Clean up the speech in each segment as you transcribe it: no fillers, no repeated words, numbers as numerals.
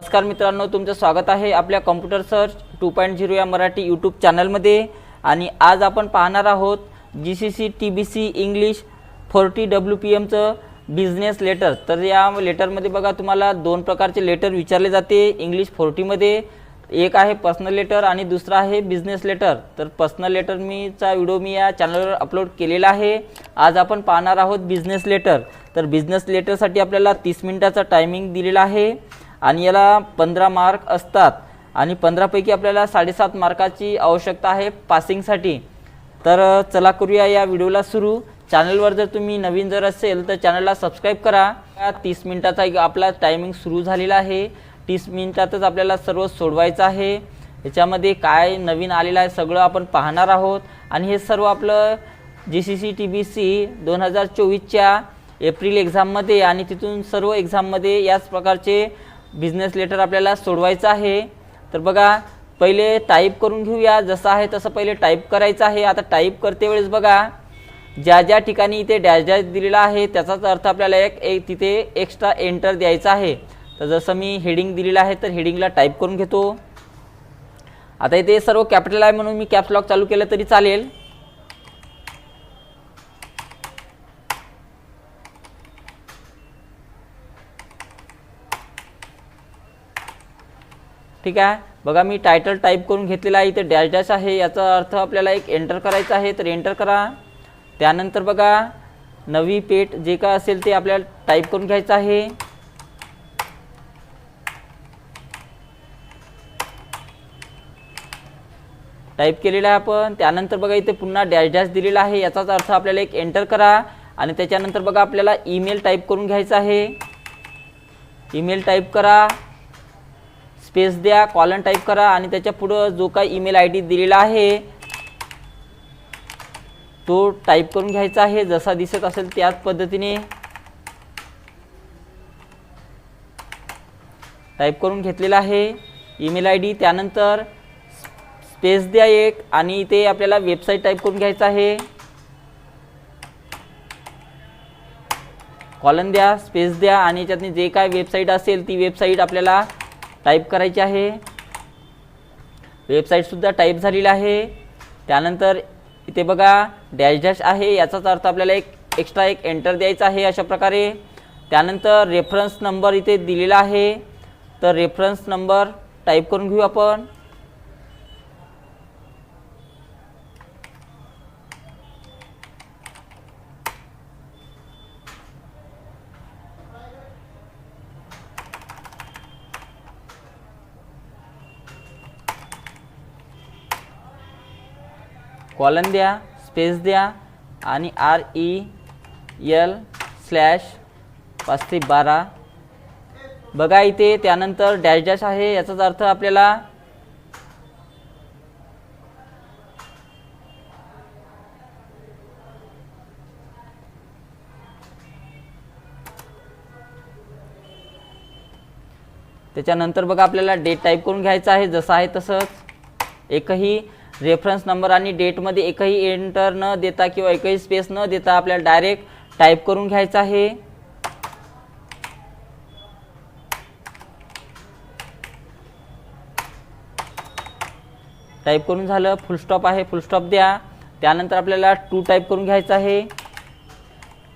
नमस्कार मित्रांनो, तुमचं स्वागत आहे आपल्या कॉम्प्युटर सर्च 2.0 या मराठी यूट्यूब चॅनलमध्ये। आणि आज आपण पाहणार आहोत GCC TBC इंग्लिश 40 WPMचं बिझनेस लेटर। तर या लेटरमध्ये बघा तुम्हाला दोन प्रकारचे लेटर विचारले जाते इंग्लिश 40 मध्ये। एक आहे पर्सनल लेटर आणि दुसरा आहे बिझनेस लेटर। तर पर्सनल लेटर व्हिडिओ मी या चॅनलवर अपलोड केलेला आहे। आज आपण पाहणार आहोत बिझनेस लेटर। तर बिझनेस लेटरसाठी आपल्याला 30 मिनिटाचा टायमिंग दिलेला आहे आणि याला 15 मार्क असतात आणि 15 पैकी आपल्याला 7.5 मार्काची आवश्यकता आहे पासिंगसाठी। तर चला करूया या व्हिडिओला सुरू। चॅनलवर जर तुम्ही नवीन असेल तर चॅनलला सबस्क्राइब करा। 30 मिनिटाचा आपला टायमिंग सुरू झालेला आहे। 30 मिनिटातच आपल्याला सर्व सोडवायचं आहे। याच्यामध्ये काय नवीन आलेलं आहे सगळं आपण पाहणार आहोत आणि हे सर्व आपलं GCC TBC 2024च्या एप्रिल एक्झाममध्ये आणि तिथून सर्व एक्झाममध्ये याच प्रकारचे बिझनेस लेटर आपल्याला सोडवायचं आहे। तर बघा पहिले टाईप करून घेऊया, जसं आहे तसं पहिले टाईप करायचं आहे। आता टाईप करते वेळेस बघा ज्या ज्या ठिकाणी इथे डॅश डॅश दिलेला आहे त्याचाच अर्थ आपल्याला एक तिथे एक्स्ट्रा एंटर द्यायचा आहे। तर जसं मी हेडिंग दिलेला आहे तर हेडिंगला टाईप करून घेतो। आता इथे सर्व कॅपिटल आहे म्हणून मी कॅप्स लॉक चालू केलं तरी चालेल। ठीक आहे, बघा मी टायटल टाईप करून घेतलेला आहे। इथे डॅश डॅश आहे याचा अर्थ आपल्याला एक एंटर करायचा आहे, तर एंटर करा। त्यानंतर बघा नवी पेट जे काय असेल ते आपल्याला टाईप करून घ्यायचं आहे। टाईप केलेला आहे आपण। त्यानंतर बघा इथे पुन्हा डॅश डॅश दिलेला आहे याचाच अर्थ आपल्याला एक एंटर करा आणि त्याच्यानंतर बघा आपल्याला ईमेल टाईप करून घ्यायचा आहे। ईमेल टाईप करा, स्पेस द्या, कॉलन टाईप करा आणि त्याच्या पुढे जो काही ईमेल ID दिलेला आहे तो टाईप करून घ्यायचा आहे जसा दिसत असेल त्याच पद्धतीने टाईप करून घेतलेला आहे ईमेल ID। त्यानंतर स्पेस द्या एक आणि इथे आपल्याला वेबसाईट टाईप करून घ्यायचा आहे। कॉलन द्या, स्पेस द्या आणि याच्यातनी जे काय वेबसाईट असेल ती वेबसाईट आपल्याला टाईप करायची आहे। वेबसाईट सुद्धा टाईप झालेली आहे। त्यानंतर इथे बघा डॅश डॅश आहे याचाच अर्थ आपल्याला एक एक्स्ट्रा एक एंटर द्यायचा आहे अशा प्रकारे। त्यानंतर रेफरन्स नंबर इथे दिलेला आहे, तर रेफरन्स नंबर टाईप करून घेऊ आपण। कॉलन द्या, स्पेस द्या आणि REL/512 बघा इथे। त्यानंतर डॅश डॅश आहे याचाच अर्थ आपल्याला त्याच्यानंतर बघा आपल्याला डेट टाईप करून घ्यायचा आहे जसं आहे तसंच। एकही रेफरन्स नंबर आणि डेटमध्ये एकही एंटर न देता किंवा एकही स्पेस न देता आपल्याला डायरेक्ट टाईप करून घ्यायचं आहे। टाईप करून झालं, फुल स्टॉप आहे, फुल स्टॉप द्या। त्यानंतर आपल्याला टू टाईप करून घ्यायचं आहे,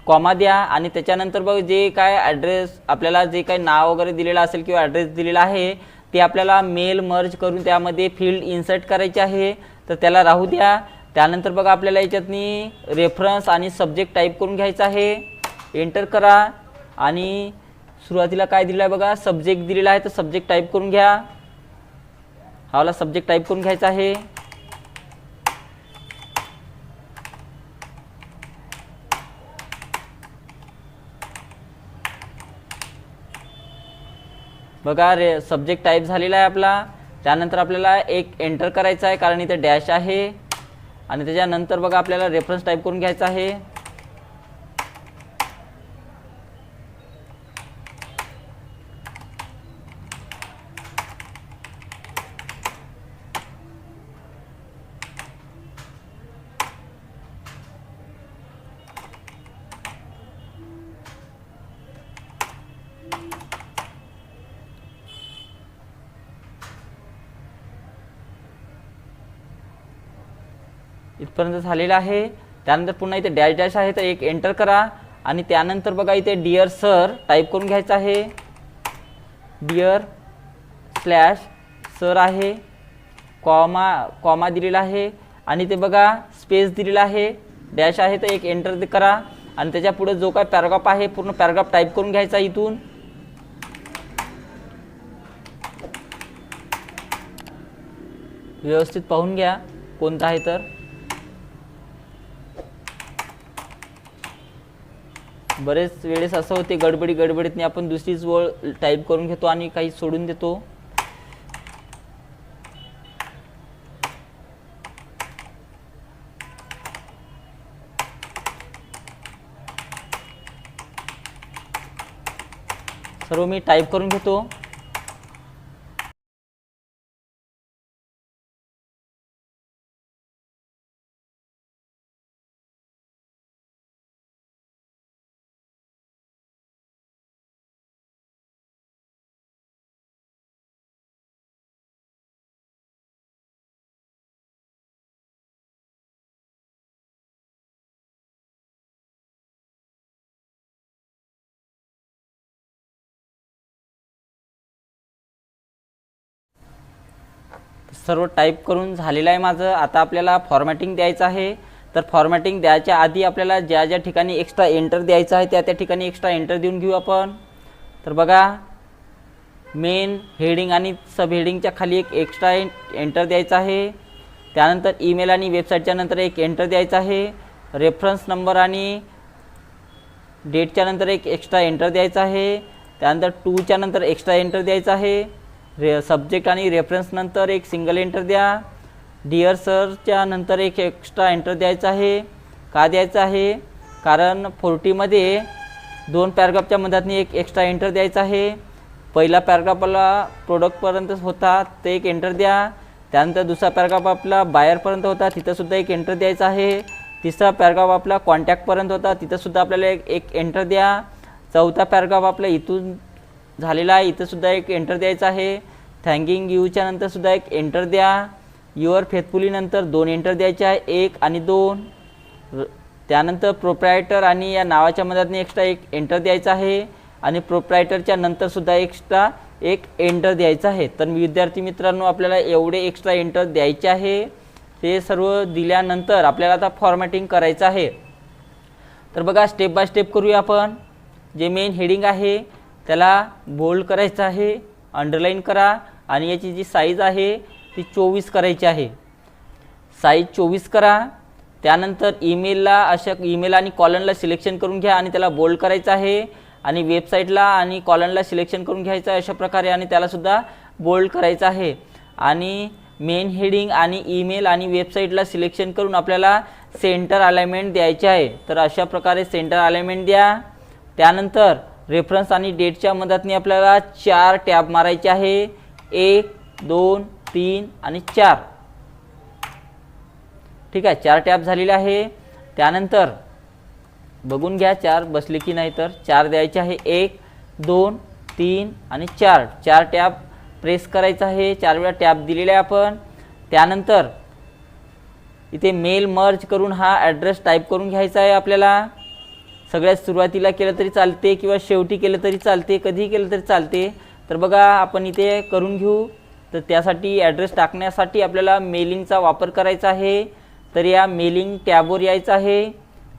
कॉमा द्या आणि त्याच्यानंतर बघ जे काय ॲड्रेस आपल्याला जे काही नाव वगैरे दिलेलं असेल किंवा ॲड्रेस दिलेला आहे ते आपल्याला मेल मर्ज करून त्यामध्ये फील्ड इन्सर्ट करायचे आहे, तर त्याला राहू द्या। त्यानंतर बघा आपल्याला याच्यातनी रेफरन्स आणि सब्जेक्ट टाईप करून घ्यायचा आहे, एंटर करा आणि सुरुवातीला काय दिलं आहे बघा सब्जेक्ट दिलेला आहे, तर सब्जेक्ट टाईप करून घ्या। हा वाला सब्जेक्ट टाईप करून घ्यायचा आहे। बघा सब्जेक्ट टाईप झालेला आहे आपला। त्यानंतर आपल्याला एक एंटर करायचा आहे कारण इथे डॅश आहे आणि त्याच्यानंतर बघा आपल्याला रेफरन्स टाईप करून घ्यायचा आहे। इथपर्यंत झालेलं आहे। त्यानंतर पुन्हा इथे डॅश डॅश आहे तर एक एंटर करा आणि त्यानंतर बघा इथे डिअर सर टाईप करून घ्यायचं आहे। डिअर स्लॅश सर आहे, कॉमा दिलेला आहे आणि ते बघा स्पेस दिलेला आहे, डॅश आहे तर एक एंटर करा आणि त्याच्या पुढे जो काय पॅराग्राफ आहे पूर्ण पॅराग्राफ टाईप करून घ्यायचा इथून। व्यवस्थित पाहून घ्या कोणता आहे तर। बरेच वेळेस असं होते गडबडीतने आपण दुसरीच ओळ टाईप करून घेतो आणि काही सोडून देतो। सर्व मी टाईप करून घेतो। सर्व टाईप करून झालेलं आहे माझं। आता आपल्याला फॉर्मॅटिंग द्यायचं आहे। तर फॉर्मॅटिंग द्यायच्या आधी आपल्याला ज्या ज्या ठिकाणी एक्स्ट्रा एंटर द्यायचं आहे त्या ठिकाणी एक्स्ट्रा एंटर देऊन घेऊ आपण। तर बघा मेन हेडिंग आणि सब हेडिंगच्या खाली एक एक्स्ट्रा एंटर द्यायचा आहे। त्यानंतर ईमेल आणि वेबसाईटच्या नंतर एक एंटर द्यायचा आहे। रेफरन्स नंबर आणि डेटच्या नंतर एक एक्स्ट्रा एंटर द्यायचा आहे। त्यानंतर टूच्या नंतर एक्स्ट्रा एंटर द्यायचा आहे। सब्जेक्ट आणि रेफरन्स नंतर एक सिंगल एंटर द्या। डिअर सरच्या नंतर एक एक्स्ट्रा एंटर द्यायचा आहे। का द्यायचा आहे? कारण 40 मध्ये 2 पॅराग्राफच्या मध्यातनी एक एक्स्ट्रा एंटर द्यायचा आहे। पहिला पॅराग्राफला प्रोडक्टपर्यंत होता ते एक एंटर द्या। त्यानंतर दुसरा पॅराग्राफ आपला बायरपर्यंत होता तिथंसुद्धा एक एंटर द्यायचा आहे। तिसरा पॅराग्राफ आपला कॉन्टॅक्टपर्यंत होता तिथंसुद्धा आपल्याला एक एंटर द्या। चौथा पॅराग्राफ आपला इथून झालेला आहे इथंसुद्धा एक एंटर द्यायचा आहे। थँकिंग यूच्या नंतरसुद्धा एक एंटर द्या। युअर फेथफुली नंतर 2 एंटर द्यायचे आहे, 1 आणि 2। त्यानंतर प्रोप्रायटर आणि या नावाच्या मध्यातून एक्स्ट्रा एक एंटर द्यायचा आहे आणि प्रोप्रायटरच्या नंतरसुद्धा एक्स्ट्रा एक एंटर द्यायचा आहे। तर विद्यार्थी मित्रांनो आपल्याला एवढे एक्स्ट्रा एंटर द्यायचे आहे। ते सर्व दिल्यानंतर आपल्याला आता फॉर्मॅटिंग करायचं आहे। तर बघा स्टेप बाय स्टेप करूया आपण। जे मेन हेडिंग आहे त्याला बोल्ड करायचं आहे, अंडरलाईन करा आणि याची जी साईज आहे ती 24 करायची आहे। साईज 24 करा। त्यानंतर ईमेलला अशा ईमेल आणि कॉलमला सिलेक्शन करून घ्या आणि त्याला बोल्ड करायचं आहे आणि वेबसाईटला आणि कॉलमला सिलेक्शन करून घ्यायचं आहे अशा प्रकारे आणि त्यालासुद्धा बोल्ड करायचं आहे। आणि मेन हेडिंग आणि ईमेल आणि वेबसाईटला सिलेक्शन करून आपल्याला सेंटर अलाइनमेंट द्यायचे आहे। तर अशा प्रकारे सेंटर अलाइनमेंट द्या। त्यानंतर रेफरन्स आणि डेटच्या मदतीने आपल्याला 4 टॅब मारायचे आहे, 1, 2, 3 आणि 4। ठीक आहे, 4 टॅब झालेले आहे। त्यानंतर बघून घ्या 4 बसले की नाही तर 4 द्यायचे आहे, 1, 2, 3 आणि 4। 4 टॅब प्रेस करायचा आहे, 4 वेळा टॅब दिलेला आहे आपण। त्यानंतर इथे मेल मर्ज करून हा ॲड्रेस टाईप करून घ्यायचा आहे आपल्याला। सगळ्यात सुरुवातीला केलं तरी चालते किंवा शेवटी केलं तरी चालते, कधीही केलं तरी चालते। तर बघा आपण इथे करून घेऊ। तर त्यासाठी ॲड्रेस टाकण्यासाठी आपल्याला मेलिंगचा वापर करायचा आहे। तर या मेलिंग टॅबवर यायचं आहे।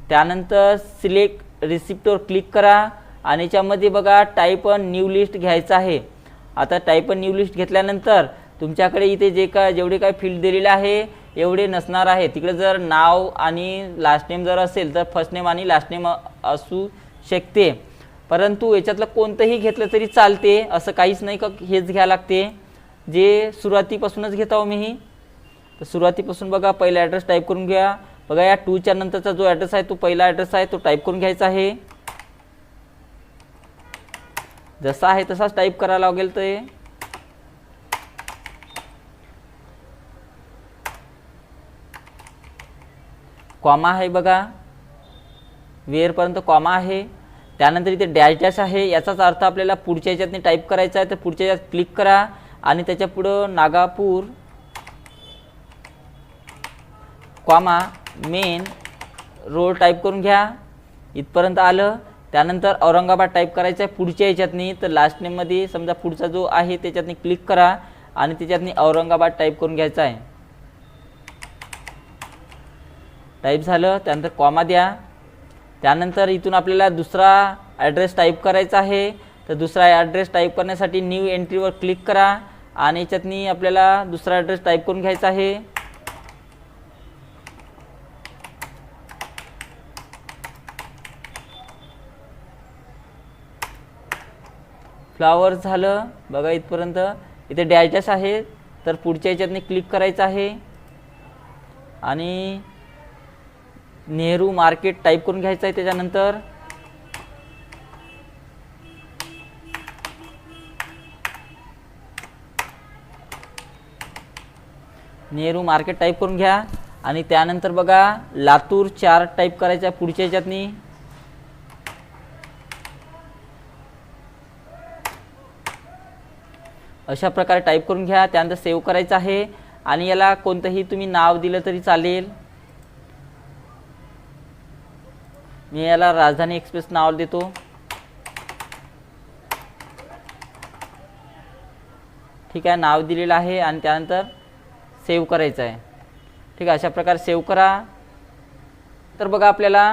त्यानंतर सिलेक्ट रिसिप्टवर क्लिक करा आणि याच्यामध्ये बघा टाईप अ न्यू लिस्ट घ्यायचं आहे। आता टाईप अ न्यू लिस्ट घेतल्यानंतर तुमच्याकडे इथे जेवढे काय फील्ड दिलेले आहे एवढे नसणार आहे। तिकडे जर नाव आणि लास्ट नेम जर असेल तर फर्स्ट नेम आणि लास्ट नेम असू शकते, परंतु याच्यातलं कोणतंही घेतलं तरी चालते, असं काहीच नाही का हेच घ्यावं लागते। जे सुरुवातीपासूनच घेतो मी। तर सुरुवातीपासून बघा पहिला ॲड्रेस टाईप करून घ्या। बघा या 2च्या नंतरचा जो ॲड्रेस आहे तो पहिला ॲड्रेस आहे तो टाईप करून घ्यायचा आहे। जसा आहे तसाच टाईप करायला लागेल। ते कॉमा आहे बघा, वेअरपर्यंत कॉमा आहे। त्यानंतर इथे डॅश डॅश आहे, याचाच अर्थ आपल्याला पुढच्या ह्याच्यातनी टाईप करायचा आहे। तर पुढच्या ह्याच्यात क्लिक करा आणि त्याच्या पुढं Nagapur comma main road type करून घ्या. इथपर्यंत आलं. त्यानंतर औरंगाबाद टाईप करायचं आहे पुढच्या ह्याच्यातनी. तर लास्ट नेममध्ये समजा पुढचा जो आहे त्याच्यातनी क्लिक करा आणि त्याच्यातनी औरंगाबाद टाईप करून घ्यायचा आहे. टाईप झालं. त्यानंतर कॉमा द्या. त्यानंतर इथून आपल्याला दुसरा ॲड्रेस टाईप करायचा आहे. तर दुसरा ॲड्रेस टाईप करण्यासाठी न्यू एंट्रीवर क्लिक करा आणि याच्यातनी आपल्याला दुसरा ॲड्रेस टाईप करून घ्यायचा आहे. फ्लावर झालं बघा इथपर्यंत. इथे डॅशडॅश आहे तर पुढच्या ह्याच्यातनी क्लिक करायचं आहे आणि नेहरू मार्केट टाईप करून घ्यायचं आहे. त्याच्यानंतर नेहरू मार्केट टाईप करून घ्या आणि त्यानंतर बघा लातूर 4 टाईप करायचं आहे पुढच्या ह्याच्यातनी. अशा प्रकारे टाईप करून घ्या. त्यानंतर सेव्ह करायचं आहे आणि याला कोणतंही तुम्ही नाव दिलं तरी चालेल. मी याला राजधानी एक्सप्रेस नाव देतो. ठीक आहे, नाव दिलेलं आहे आणि त्यानंतर सेव्ह करायचं आहे. ठीक आहे, अशा प्रकारे सेव्ह करा. तर बघा आपल्याला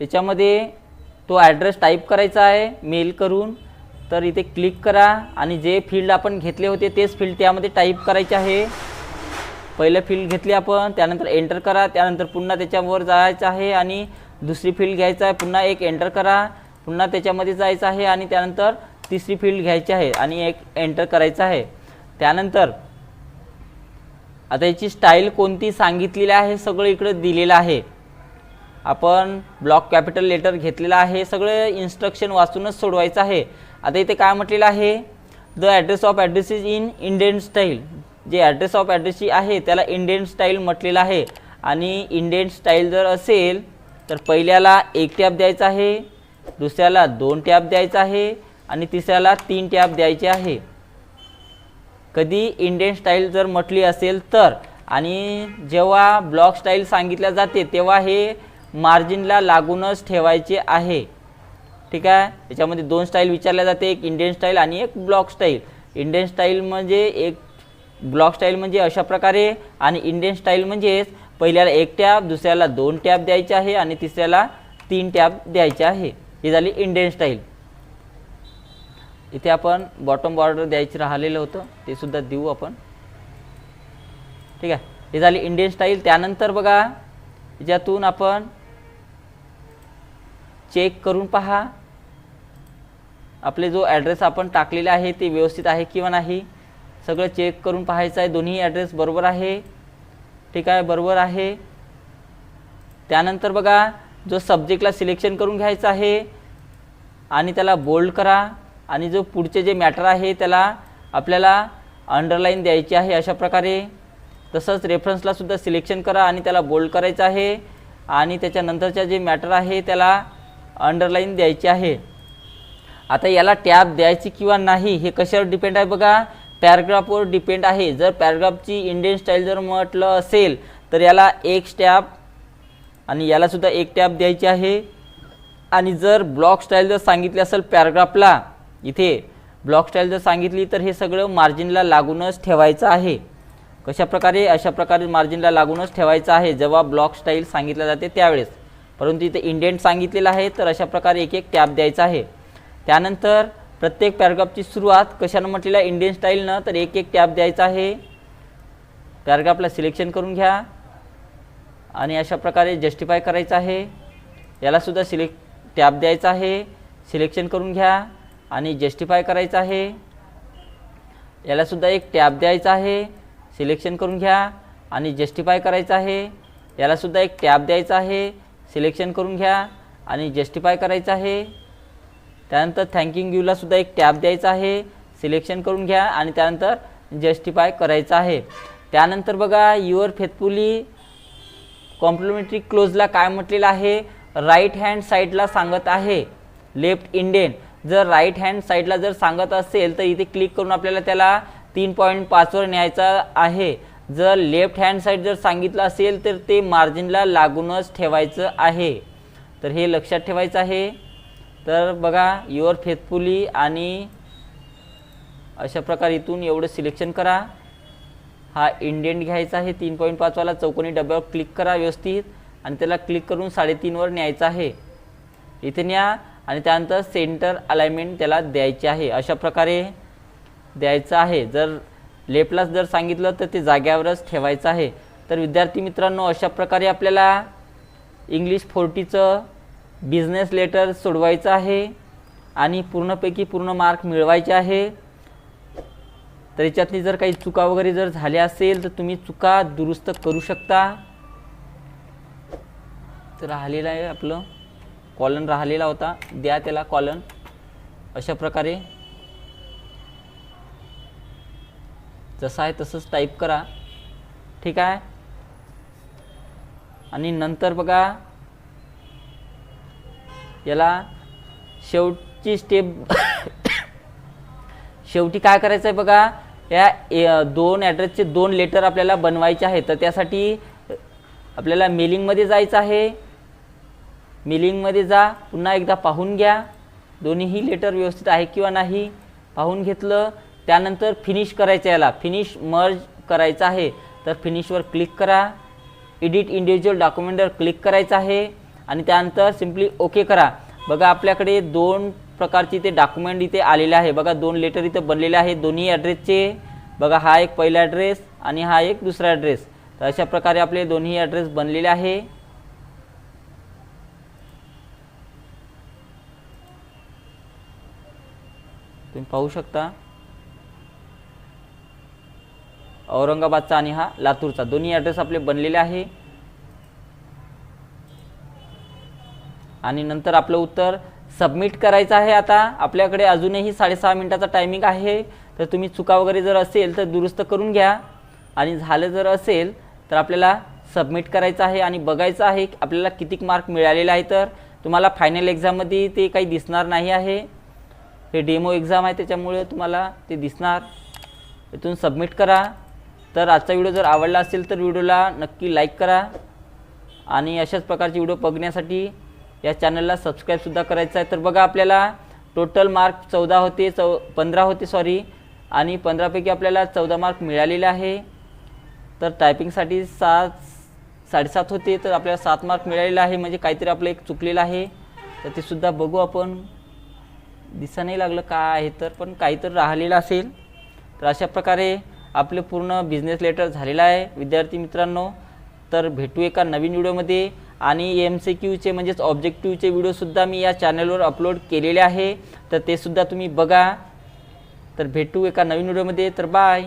याच्यामध्ये तो ॲड्रेस टाईप करायचा आहे मेल करून. तर इथे क्लिक करा आणि जे फील्ड आपण घेतले होते तेच फील्ड त्यामध्ये टाईप करायचे आहे. पहिलं फील्ड घेतली आपण, त्यानंतर एंटर करा. त्यानंतर पुन्हा त्याच्यावर जायचं आहे आणि दुसरी फील्ड घ्यायचं आहे. पुन्हा एक एंटर करा. पुन्हा त्याच्यामध्ये जायचं आहे आणि त्यानंतर तिसरी फील्ड घ्यायची आहे आणि एक एंटर करायचं आहे. त्यानंतर आता याची स्टाईल कोणती सांगितलेली आहे सगळं इकडे दिलेलं आहे. आपण ब्लॉक कॅपिटल लेटर घेतलेला आहे. सगळे इन्स्ट्रक्शन वाचूनच सोडवायचं आहे. आता इथे काय म्हटलेलं आहे, the address of address is in Indian style. जे ॲड्रेस ऑफ ॲड्रेसची आहे त्याला इंडियन स्टाईल म्हटलेलं आहे. आणि इंडियन स्टाईल जर असेल तर पहिल्याला 1 टॅब द्यायचा आहे, दुसऱ्याला 2 टॅब द्यायचा आहे आणि तिसऱ्याला 3 टॅब द्यायचे आहे. कधी इंडियन स्टाईल जर म्हटली असेल तर. आणि जेव्हा ब्लॉक स्टाईल सांगितल्या जाते तेव्हा हे मार्जिनला लागूनच ठेवायचे आहे. ठीक आहे, याच्यामध्ये 2 स्टाईल विचारल्या जाते, एक इंडियन स्टाईल आणि एक ब्लॉक स्टाईल. इंडियन स्टाईल म्हणजे एक, ब्लॉक स्टाईल म्हणजे अशा प्रकारे आणि इंडियन स्टाईल म्हणजेच पहिल्याला 1 टॅब, दुसऱ्याला 2 टॅब द्यायचे आहे आणि तिसऱ्याला 3 टॅब द्यायचे आहे. ही झाली इंडियन स्टाईल. इथे आपण बॉटम बॉर्डर द्यायची राहिलेलं होतं ते सुद्धा देऊ आपण. ठीक आहे, ही झाली इंडियन स्टाईल. त्यानंतर बघा याच्यातून आपण चेक करून पहा आपले जो ॲड्रेस आपण टाकलेला आहे ते व्यवस्थित आहे किंवा नाही. सगळं चेक करून पाहायचं आहे, दोन्ही ॲड्रेस बरोबर आहे. ठीक आहे, बरोबर आहे. त्यानंतर बघा जो सब्जेक्टला सिलेक्शन करून घ्यायचं आहे आणि त्याला बोल्ड करा आणि जो पुढचे जे मॅटर आहे त्याला आपल्याला अंडरलाईन द्यायची आहे अशा प्रकारे. तसंच रेफरन्सला सुद्धा सिलेक्शन करा आणि त्याला बोल्ड करायचं आहे आणि त्याच्यानंतरच्या जे मॅटर आहे त्याला अंडरलाईन द्यायची आहे. आता याला टॅब द्यायची किंवा नाही हे कशावर डिपेंड आहे बघा, पॅराग्राफवर डिपेंड आहे. जर पॅराग्राफची इंडियन स्टाईल जर म्हटलं असेल तर याला 1 टॅब आणि याला सुद्धा 1 टॅब द्यायची आहे. आणि जर ब्लॉक स्टाईल जर सांगितली असेल पॅराग्राफला, इथे ब्लॉक स्टाईल जर सांगितली तर हे सगळं मार्जिनला लागूनच ठेवायचं आहे. कशा प्रकारे, अशा प्रकारे मार्जिनला लागूनच ठेवायचं आहे जेव्हा ब्लॉक स्टाईल सांगितल्या जाते त्यावेळेस. परंतु इथे इंडेंट सांगितलेलं आहे तर अशा प्रकारे 1-1 टॅब द्यायचा आहे. त्यानंतर प्रत्येक पॅराग्राफची सुरुवात कशानं म्हटलेलं आहे, इंडियन स्टाईलनं, तर 1-1 टॅब द्यायचा आहे. पॅराग्राफला सिलेक्शन करून घ्या आणि अशा प्रकारे जस्टिफाय करायचं आहे. याला सुद्धा टॅब द्यायचा आहे, सिलेक्शन करून घ्या आणि जस्टिफाय करायचं आहे. याला सुद्धा 1 टॅब द्यायचा आहे, सिलेक्शन करून घ्या आणि जस्टिफाय करायचं आहे. याला सुद्धा 1 टॅब द्यायचा आहे, सिलेक्शन करून घ्या आणि जस्टिफाय करायचं आहे. त्यानंतर थँकिंग यूला सुद्धा 1 टॅब द्यायचा आहे, सिलेक्शन करून घ्या आणि त्यानंतर जस्टिफाय करायचं आहे. त्यानंतर बघा युअर फेथफुली कॉम्प्लिमेंटरी क्लोजला काय म्हटलेलं आहे, राईट हँड साईडला सांगत आहे, लेफ्ट इंडेंट. जर राईट हँड साईडला जर सांगत असेल तर इथे क्लिक करून आपल्याला त्याला 3.5 वर न्यायचा आहे जर लेफ्ट हँड साईड जर सांगितलं असेल तर ते मार्जिनला लागूनच ठेवायचं आहे, तर हे लक्षात ठेवायचं आहे. तर बघा युअर फेथफुली आणि अशा प्रकारे इथून एवढं सिलेक्शन करा. हा इंडेंट घ्यायचा आहे 3.5 वाला, चौकोनी डब्यावर क्लिक करा व्यवस्थित आणि त्याला क्लिक करून 3.5 वर न्यायचं आहे. इथे न्या आणि त्यानंतर सेंटर अलाइनमेंट त्याला द्यायची आहे, अशा प्रकारे द्यायचं आहे. जर लेफ्टला जर सांगितलं तर ते जाग्यावरच ठेवायचं आहे. तर विद्यार्थी मित्रांनो, अशा प्रकारे आपल्याला इंग्लिश 40चं बिझनेस लेटर सोडवायचं आहे आणि पूर्णपैकी पूर्ण मार्क मिळवायचे आहे. तर याच्यातली जर काही चुका वगैरे जर झाल्या असेल तर तुम्ही चुका दुरुस्त करू शकता. तर राहिलेला आहे आपलं कॉलन राहिलेला होता, द्या त्याला कॉलन. अशा प्रकारे जसं आहे तसंच टाईप करा, ठीक आहे. आणि नंतर बघा याला शेवटची स्टेप शेवटी काय करायचं आहे बघा, या दोन ॲड्रेसचे 2 लेटर आपल्याला बनवायचे आहेत. तर त्यासाठी आपल्याला मेलिंगमध्ये जायचं आहे. मेलिंगमध्ये जा, पुन्हा एकदा पाहून घ्या दोन्हीही लेटर व्यवस्थित आहे किंवा नाही, पाहून घेतलं. त्यानंतर फिनिश करायचं, याला फिनिश मर्ज करायचं आहे. तर फिनिशवर क्लिक करा, एडिट इंडिव्हिज्युअल डॉक्युमेंटवर क्लिक करायचं आहे आणि त्यानंतर सिम्पली ओके करा. बघा आपल्याकडे 2 प्रकारचे ते डॉक्युमेंट इथे आलेले आहे. बघा 2 लेटर इथे बनलेले आहेत दोन्ही ॲड्रेसचे. बघा हा एक पहिला ॲड्रेस आणि हा एक दुसरा ॲड्रेस. तर अशा प्रकारे आपले दोन्ही ॲड्रेस बनलेले आहे. तुम्ही पाहू शकता औरंगाबादचा आणि हा लातूरचा, दोन्ही ॲड्रेस आपले बनलेले आहे. आणि नंतर आपलं उत्तर सबमिट करायचं आहे. आता आपल्याकडे अजूनही 6.5 मिनिटाचा टायमिंग आहे. तर तुम्ही चुका वगैरे जर असेल तर दुरुस्त करून घ्या आणि झालं जर असेल तर आपल्याला सबमिट करायचं आहे आणि बघायचं आहे की आपल्याला किती मार्क मिळालेले आहे. तर तुम्हाला फायनल एक्झाममध्ये ते काही दिसणार नाही आहे, हे डेमो एक्झाम आहे त्याच्यामुळे तुम्हाला ते दिसणार. इथून सबमिट करा. तर आजचा व्हिडिओ जर आवडला असेल तर व्हिडिओला नक्की लाईक करा आणि अशाच प्रकारचे व्हिडिओ बघण्यासाठी या चॅनलला सबस्क्राईबसुद्धा करायचं आहे. तर बघा आपल्याला टोटल मार्क 15 होते सॉरी, आणि 15पैकी आपल्याला 14 मार्क मिळालेले आहे. तर टायपिंगसाठी 7.5 होते, तर आपल्याला 7 मार्क मिळालेले आहे. म्हणजे काहीतरी आपलं एक चुकलेलं आहे, तर ते सुद्धा बघू आपण. दिसा नाही लागलं काय आहे, तर पण काहीतरी राहिलेलं असेल. तर अशा प्रकारे आपले पूर्ण बिझनेस लेटर झालेलं आहे विद्यार्थी मित्रांनो. तर भेटू एका नवीन व्हिडिओमध्ये. आणि MCQचे म्हणजेच ऑब्जेक्टिव्हचे व्हिडिओसुद्धा मी या चॅनलवर अपलोड केलेले आहे, तर ते सुद्धा तुम्ही बघा. तर भेटू एका नवीन व्हिडिओमध्ये. तर बाय.